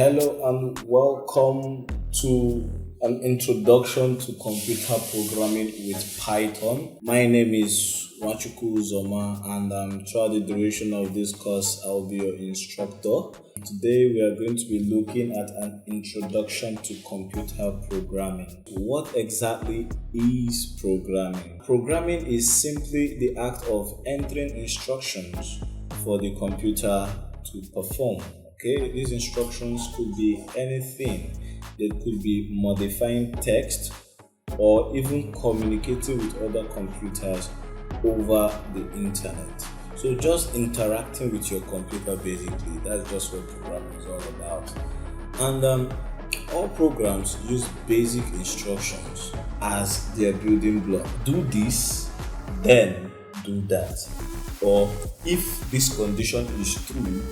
Hello and welcome to an introduction to computer programming with Python. My name is Nwachukwu Uzoma, and throughout the duration of this course, I'll be your instructor. Today, we are going to be looking at an introduction to computer programming. What exactly is programming? Programming is simply the act of entering instructions for the computer to perform. Okay, these instructions could be anything. They could be modifying text or even communicating with other computers over the internet. So just interacting with your computer, basically. That's just what programming is all about. And all programs use basic instructions as their building block. Do this, then do that. Or if this condition is true,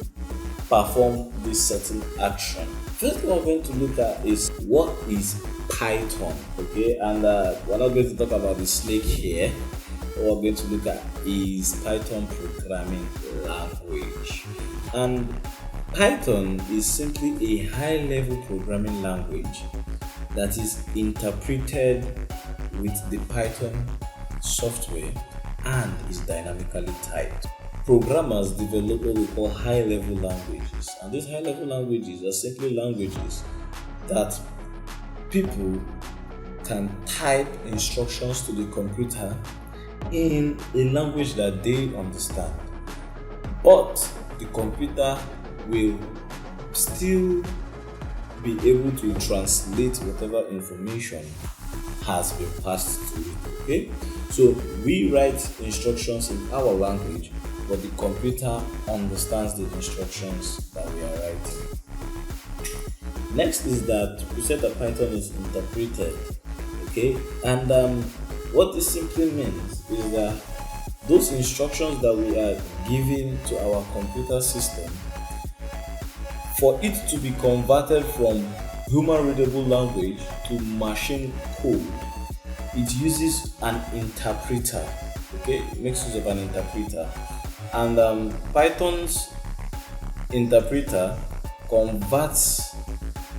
perform this certain action. First thing we're going to look at is what is Python, okay? And we're not going to talk about the snake here. What we're going to look at is Python programming language. And Python is simply a high-level programming language that is interpreted with the Python software and is dynamically typed. Programmers develop what we call high-level languages, and these high-level languages are simply languages that people can type instructions to the computer in a language that they understand, but the computer will still be able to translate whatever information has been passed to it. Okay, so we write instructions in our language, but the computer understands the instructions that we are writing. Next is that we said that Python is interpreted, okay? And what this simply means is that those instructions that we are giving to our computer system, for it to be converted from human readable language to machine code, it uses an interpreter, okay? It makes use of an interpreter. And Python's interpreter converts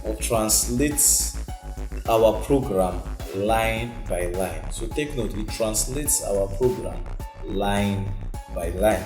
or translates our program line by line. So take note, it translates our program line by line.